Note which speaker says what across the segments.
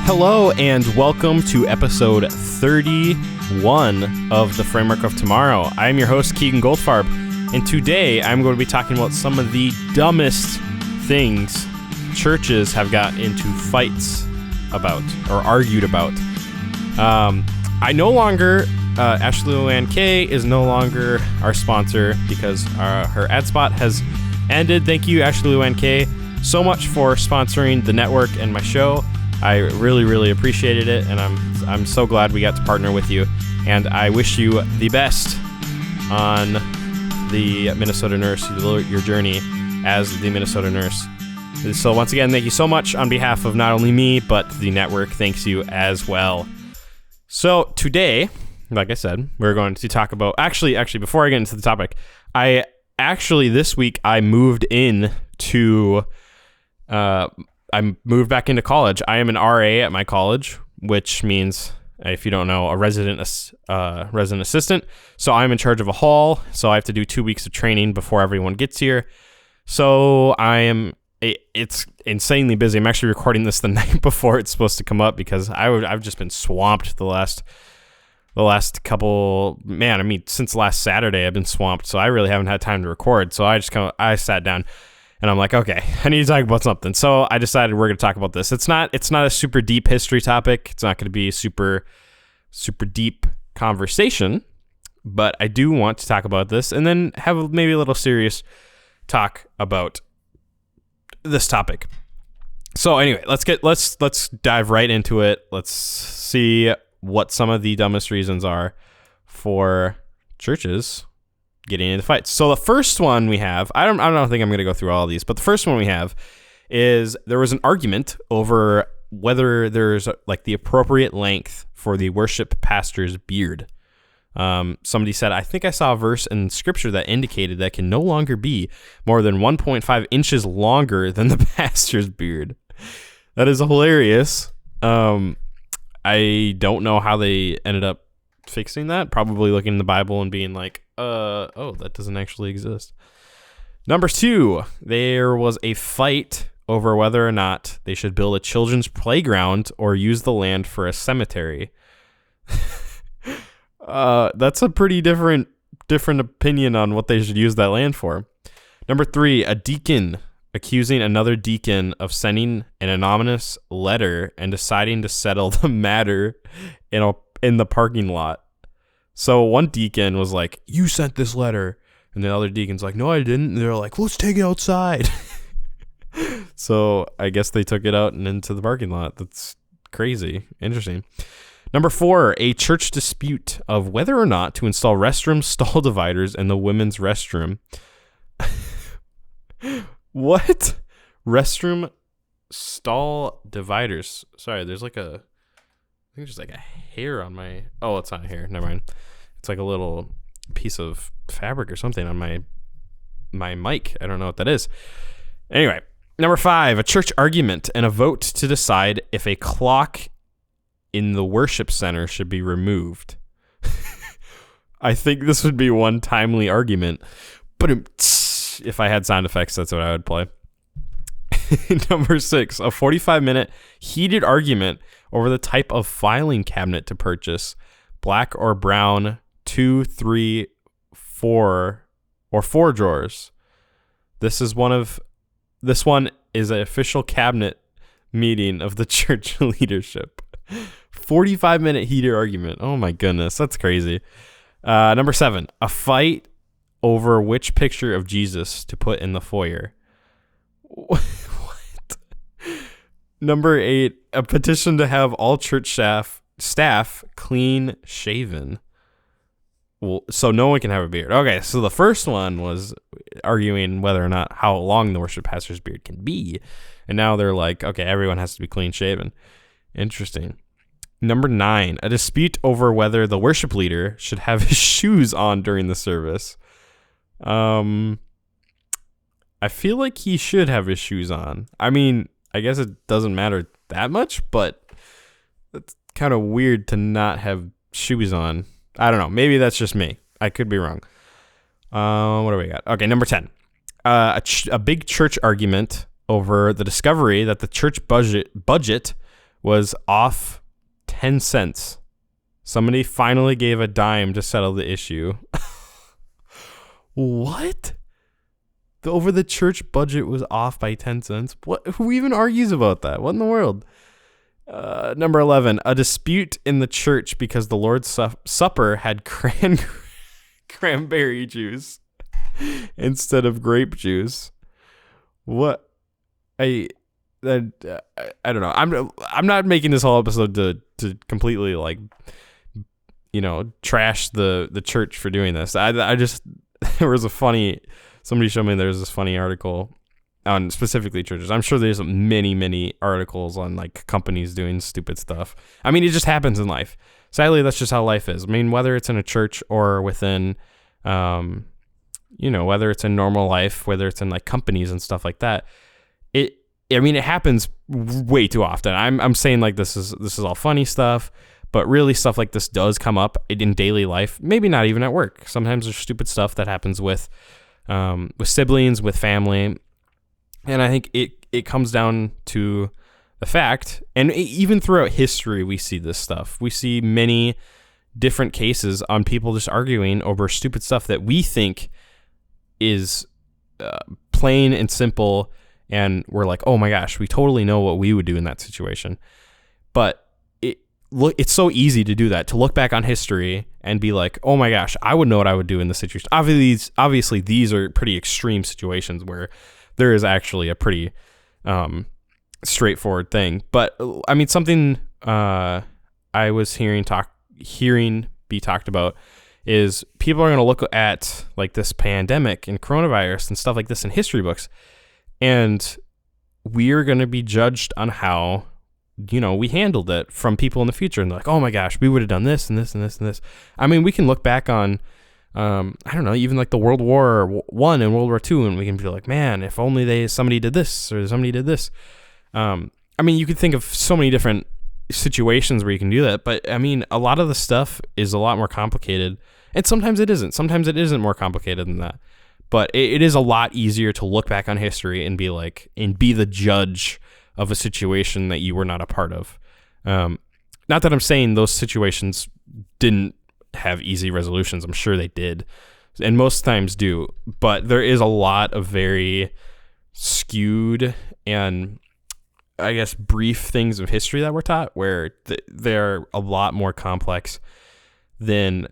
Speaker 1: Hello and welcome to episode 31 of The Framework of Tomorrow. I am your host, Keegan Goldfarb, and today I'm going to be talking about some of the dumbest things churches have got into fights about or argued about. I no longer, Ashley Luann K is no longer our sponsor because her ad spot has ended. Thank you, Ashley Luann K, so much for sponsoring the network and my show. I really, really appreciated it, and I'm so glad we got to partner with you. And I wish you the best on the Minnesota Nurse, your journey as the Minnesota Nurse. So once again, thank you so much on behalf of not only me, but the network. Thanks you as well. So today, like I said, we're going to talk about... Actually, before I get into the topic, this week I moved in to... I moved back into college. I am an RA at my college, which means, if you don't know, a resident assistant. So I'm in charge of a hall. So I have to do 2 weeks of training before everyone gets here. So it's insanely busy. I'm actually recording this the night before it's supposed to come up because I've just been swamped the last couple. Man, I mean, since last Saturday I've been swamped. So I really haven't had time to record. So I sat down. And I'm like, okay, I need to talk about something. So I decided we're going to talk about this. It's not a super deep history topic. It's not going to be a super, super deep conversation. But I do want to talk about this and then have maybe a little serious talk about this topic. So anyway, let's dive right into it. Let's see what some of the dumbest reasons are for churches getting into fights. So the first one we have, I don't think I'm going to go through all of these, but the first one we have is there was an argument over whether there's like the appropriate length for the worship pastor's beard. Somebody said, I think I saw a verse in scripture that indicated that can no longer be more than 1.5 inches longer than the pastor's beard. That is hilarious. I don't know how they ended up fixing that. Probably looking in the Bible and being like, that doesn't actually exist. Number 2, there was a fight over whether or not they should build a children's playground or use the land for a cemetery. That's a pretty different opinion on what they should use that land for. Number 3, a deacon accusing another deacon of sending an anonymous letter and deciding to settle the matter in the parking lot. So one deacon was like, you sent this letter. And the other deacon's like, no, I didn't. And they're like, let's take it outside. So I guess they took it out and into the parking lot. That's crazy. Interesting. Number 4, a church dispute of whether or not to install restroom stall dividers in the women's restroom. What? Restroom stall dividers. Sorry, there's like I think there's like a hair on my... Oh, it's not a hair. Never mind. It's like a little piece of fabric or something on my mic. I don't know what that is. Anyway, number 5, a church argument and a vote to decide if a clock in the worship center should be removed. I think this would be one timely argument. But if I had sound effects, that's what I would play. Number 6, a 45-minute heated argument over the type of filing cabinet to purchase, black or brown, 2, 3, 4, or 4 drawers. This one is an official cabinet meeting of the church leadership. 45-minute heated argument. Oh my goodness, that's crazy. Number 7, a fight over which picture of Jesus to put in the foyer. What? Number 8, a petition to have all church staff clean shaven. Well, so no one can have a beard. Okay, so the first one was arguing whether or not how long the worship pastor's beard can be. And now they're like, okay, everyone has to be clean shaven. Interesting. Number 9, a dispute over whether the worship leader should have his shoes on during the service. I feel like he should have his shoes on. I mean, I guess it doesn't matter that much, but it's kind of weird to not have shoes on. I don't know. Maybe that's just me. I could be wrong. What do we got? Okay, number 10. A big church argument over the discovery that the church budget was off 10 cents. Somebody finally gave a dime to settle the issue. What? Over the church budget was off by 10 cents? What? Who even argues about that? What in the world? Number 11, a dispute in the church because the Lord's Supper had cranberry juice instead of grape juice. What? I don't know. I'm not making this whole episode to completely trash the church for doing this. I just somebody showed me there's this funny article on specifically churches. I'm sure there's many articles on companies doing stupid stuff. I mean, it just happens in life. Sadly, that's just how life is. I mean, whether it's in a church or within, whether it's in normal life, whether it's in companies and stuff like that, it happens way too often. I'm saying this is all funny stuff, but really stuff like this does come up in daily life. Maybe not even at work. Sometimes there's stupid stuff that happens with siblings, with family. And I think it comes down to the fact, and even throughout history, we see this stuff. We see many different cases on people just arguing over stupid stuff that we think is plain and simple, and we're like, oh my gosh, we totally know what we would do in that situation. But it's so easy to do that, to look back on history and be like, oh my gosh, I would know what I would do in this situation. Obviously, these are pretty extreme situations where there is actually a pretty straightforward thing. But I mean, something I was hearing be talked about is people are going to look at this pandemic and coronavirus and stuff like this in history books, and we are going to be judged on how we handled it from people in the future, and they're like, oh my gosh, we would have done this and this and this and this. I mean, we can look back on I don't know, even the World War I and World War II, and we can be like, man, if only somebody did this or somebody did this. I mean, you could think of so many different situations where you can do that, but I mean, a lot of the stuff is a lot more complicated, and sometimes it isn't. Sometimes it isn't more complicated than that, but it is a lot easier to look back on history and be the judge of a situation that you were not a part of. Not that I'm saying those situations didn't have easy resolutions. I'm sure they did, and most times do, but there is a lot of very skewed and I guess brief things of history that we're taught where they're a lot more complex than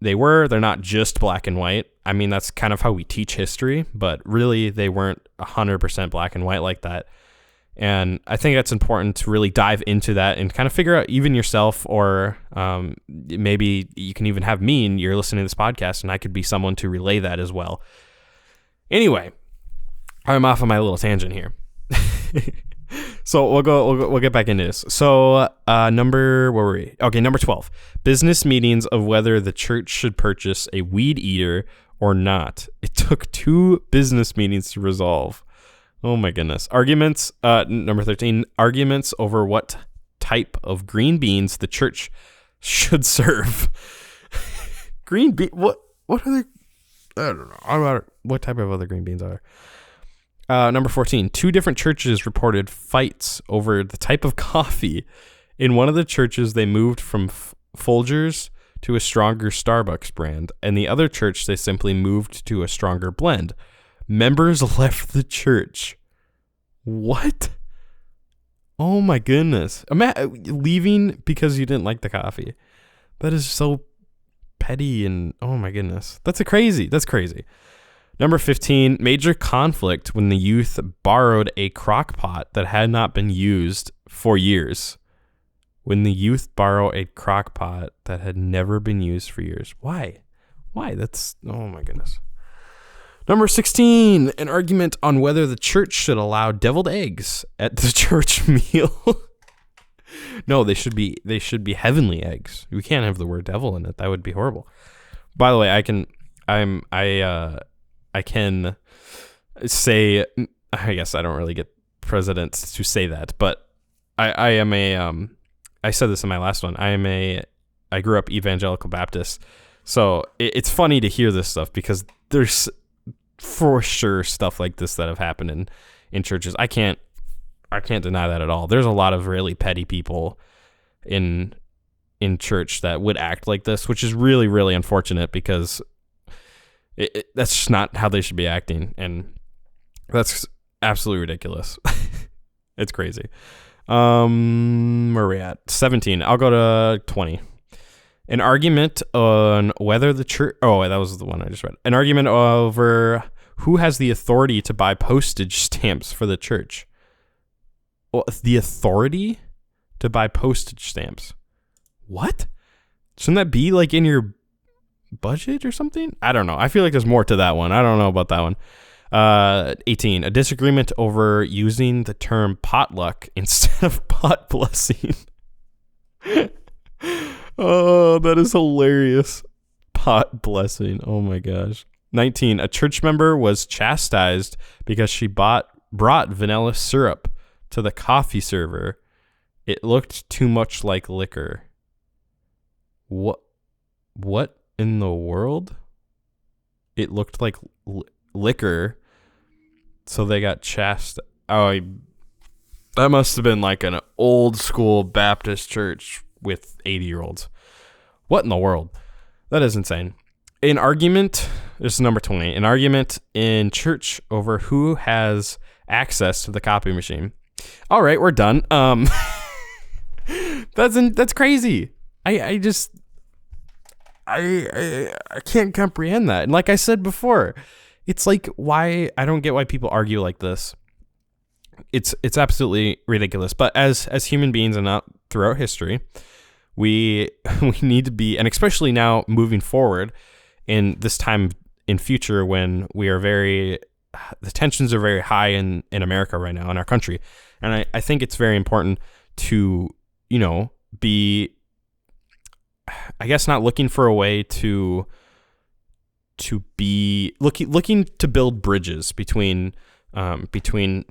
Speaker 1: they were. They're not just black and white. I mean, that's kind of how we teach history, but really they weren't 100% black and white like that. And I think that's important to really dive into that and kind of figure out, even yourself, or maybe you can even have me and you're listening to this podcast and I could be someone to relay that as well. Anyway, I'm off on my little tangent here. So we'll get back into this. So where were we? Okay, number 12. Business meetings of whether the church should purchase a weed eater or not. It took 2 business meetings to resolve. Oh my goodness. Arguments, number 13, arguments over what type of green beans the church should serve. Green bean, what are they? I don't know. What type of other green beans are there? Number 14, 2 different churches reported fights over the type of coffee. In one of the churches, they moved from Folgers to a stronger Starbucks brand, and the other church, they simply moved to a stronger blend. Members left the church. What? Oh my goodness. Leaving because you didn't like the coffee. That is so petty, and oh my goodness. That's crazy. Number 15, major conflict when the youth borrowed a crock pot that had not been used for years. When the youth borrow a crock pot that had never been used for years. Why? That's, oh my goodness. Number 16, an argument on whether the church should allow deviled eggs at the church meal. No, they should be heavenly eggs. We can't have the word devil in it. That would be horrible. By the way, I can say, I guess I don't really get presidents to say that, but I said this in my last one. I grew up evangelical Baptist. So it's funny to hear this stuff because there's for sure stuff like this that have happened in churches. I can't I can't deny that at all. There's a lot of really petty people in church that would act like this, which is really, really unfortunate because that's just not how they should be acting, and that's absolutely ridiculous. It's crazy. Where are we at? 17. I'll go to 20. An argument on whether the church... Oh, that was the one I just read. An argument over who has the authority to buy postage stamps for the church. Well, the authority to buy postage stamps. What? Shouldn't that be like in your budget or something? I don't know. I feel like there's more to that one. I don't know about that one. 18. A disagreement over using the term potluck instead of pot blessing. Oh, that is hilarious. Pot blessing. Oh my gosh. 19. A church member was chastised because she brought vanilla syrup to the coffee server. It looked too much like liquor. What in the world? It looked like liquor, so they got chastised. Oh, that must have been like an old school Baptist church with 80-year-olds. What in the world? That is insane. An argument, this is number 20, an argument in church over who has access to the copy machine. All right, we're done. That's crazy. I can't comprehend that. And like I said before, it's like, why I don't get why people argue like this. It's absolutely ridiculous. But as human beings and not throughout history, we need to be, and especially now moving forward in this time in future when the tensions are very high in America right now in our country. And I think it's very important to, be, I guess, not looking for a way to be looking to build bridges between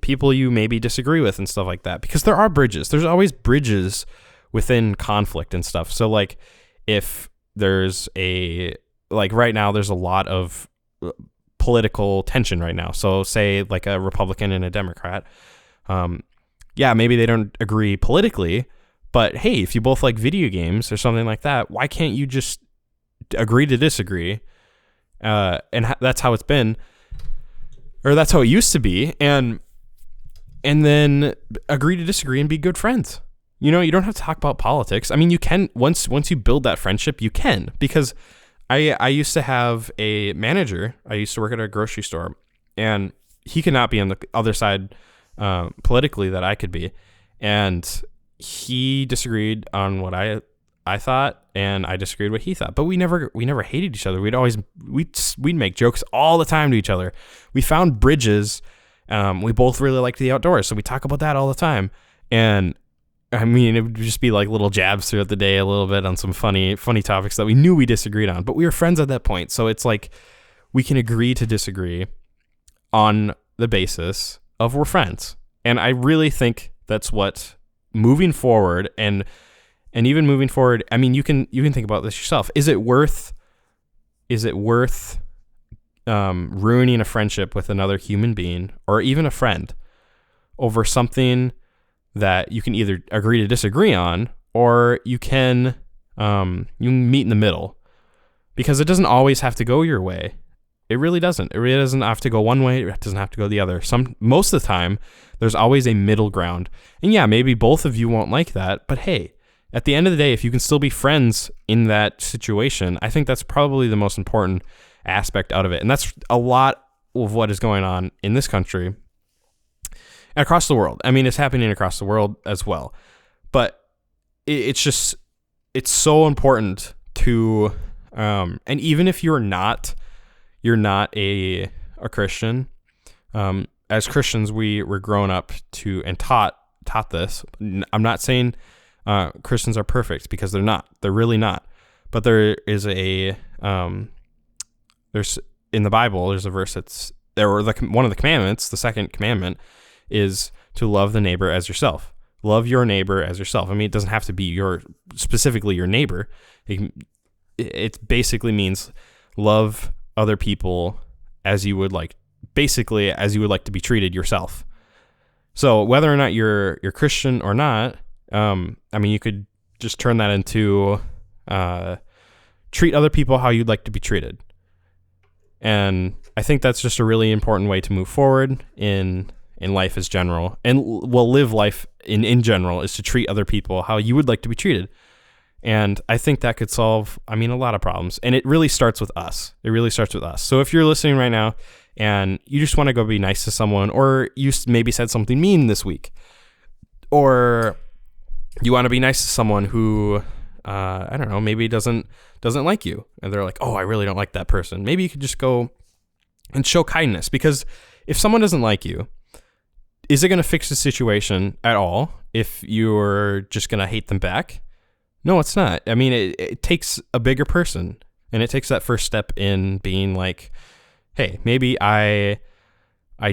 Speaker 1: people you maybe disagree with and stuff like that, because there are bridges. There's always bridges within conflict and stuff. So like if there's right now there's a lot of political tension right now. So say like a Republican and a Democrat. Maybe they don't agree politically, but hey, if you both like video games or something like that, why can't you just agree to disagree? And that's how it's been, or that's how it used to be, and then agree to disagree and be good friends. You don't have to talk about politics. I mean, you can once you build that friendship, you can, because I used to have a manager. I used to work at a grocery store, and he could not be on the other side politically that I could be, and he disagreed on what I thought, and I disagreed what he thought. But we never hated each other. We'd make jokes all the time to each other. We found bridges. We both really liked the outdoors, so we talk about that all the time. And I mean, it would just be like little jabs throughout the day, a little bit on some funny topics that we knew we disagreed on, but we were friends at that point. So it's like we can agree to disagree on the basis of we're friends. And I really think that's what moving forward and even moving forward, I mean, you can think about this yourself. Is it worth ruining a friendship with another human being or even a friend over something that you can either agree to disagree on, or you can meet in the middle? Because it doesn't always have to go your way. It really doesn't. It really doesn't have to go one way. It doesn't have to go the other. Most of the time, there's always a middle ground. And yeah, maybe both of you won't like that, but hey, at the end of the day, if you can still be friends in that situation, I think that's probably the most important aspect out of it. And that's a lot of what is going on in this country and across the world. I mean, it's happening across the world as well. But it's so important to, and even if you're not a Christian, as Christians, we're grown up to and taught this. I'm not saying Christians are perfect, because they're not. They're really not. But there is there's in the Bible, there's a verse one of the commandments, the second commandment, is to love the neighbor as yourself. Love your neighbor as yourself. I mean, it doesn't have to be specifically your neighbor. It basically means love other people as you would like to be treated yourself. So whether or not you're Christian or not, you could just turn that into treat other people how you'd like to be treated. And I think that's just a really important way to move forward in life as general, and live life in general, is to treat other people how you would like to be treated. And I think that could solve, a lot of problems. And it really starts with us. So if you're listening right now and you just want to go be nice to someone, or you maybe said something mean this week, or you want to be nice to someone who, maybe doesn't like you, and they're like, oh, I really don't like that person. Maybe you could just go and show kindness, because if someone doesn't like you, is it going to fix the situation at all if you're just going to hate them back? No, it's not. It takes a bigger person, and it takes that first step in being like, hey, maybe I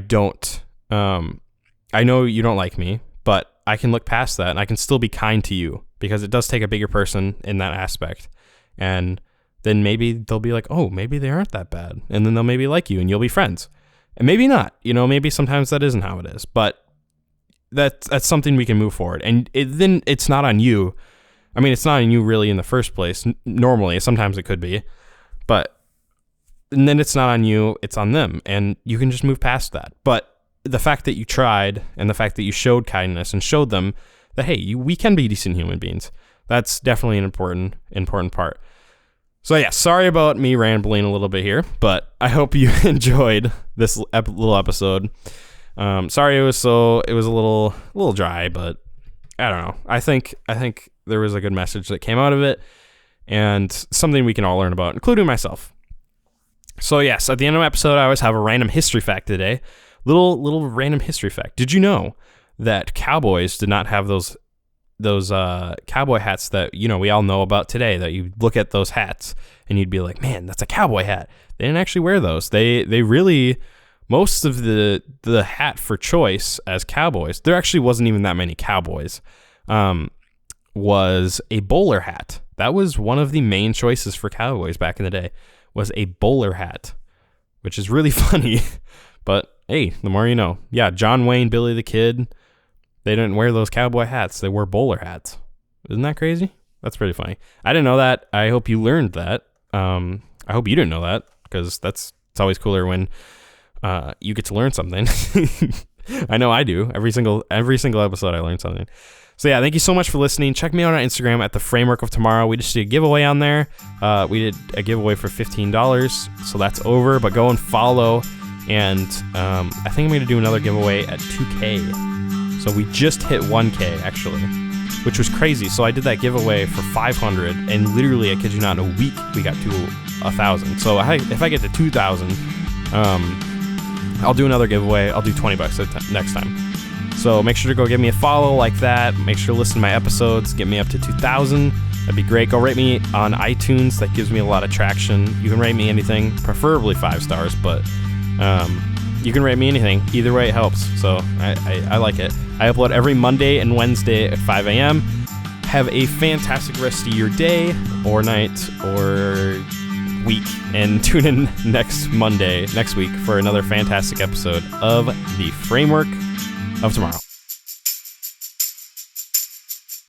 Speaker 1: don't, I know you don't like me, but I can look past that and I can still be kind to you, because it does take a bigger person in that aspect. And then maybe they'll be like, oh, maybe they aren't that bad. And then they'll maybe like you and you'll be friends. And maybe not, maybe sometimes that isn't how it is, but that's something we can move forward. And then it's not on you. It's not on you really in the first place. Normally, sometimes it could be, and then it's not on you, it's on them, and you can just move past that. But the fact that you tried, and the fact that you showed kindness and showed them that, hey, we can be decent human beings, that's definitely an important part. So yeah, sorry about me rambling a little bit here, but I hope you enjoyed this little episode. Sorry it was a little dry, but I don't know. I think there was a good message that came out of it, and something we can all learn about, including myself. So yes, at the end of the episode, I always have a random history fact today. Little random history fact. Did you know that cowboys did not have those cowboy hats that we all know about today? That you look at those hats and you'd be like, man, that's a cowboy hat. They didn't actually wear those. They really, most of the hat for choice as cowboys, there actually wasn't even that many cowboys. Was a bowler hat. That was one of the main choices for cowboys back in the day, was a bowler hat, which is really funny, but hey, the more you know. Yeah, John Wayne, Billy the Kid, they didn't wear those cowboy hats. They wore bowler hats. Isn't that crazy? That's pretty funny. I didn't know that. I hope you learned that. I hope you didn't know that, because it's always cooler when you get to learn something. I know I do. Every single episode I learn something. So yeah, thank you so much for listening. Check me out on Instagram at The Framework of Tomorrow. We just did a giveaway on there. We did a giveaway for $15, so that's over. But go and follow, and I think I'm going to do another giveaway at 2K. So we just hit 1K, actually, which was crazy. So I did that giveaway for 500, and literally, I kid you not, in a week, we got to 1,000. So if I get to 2,000, I'll do another giveaway. I'll do $20 next time. So make sure to go give me a follow like that. Make sure to listen to my episodes. Get me up to 2,000. That'd be great. Go rate me on iTunes. That gives me a lot of traction. You can rate me anything, preferably 5 stars, but you can rate me anything. Either way, it helps. So I like it. I upload every Monday and Wednesday at 5 a.m. Have a fantastic rest of your day or night or week, and tune in next week for another fantastic episode of The Framework of Tomorrow.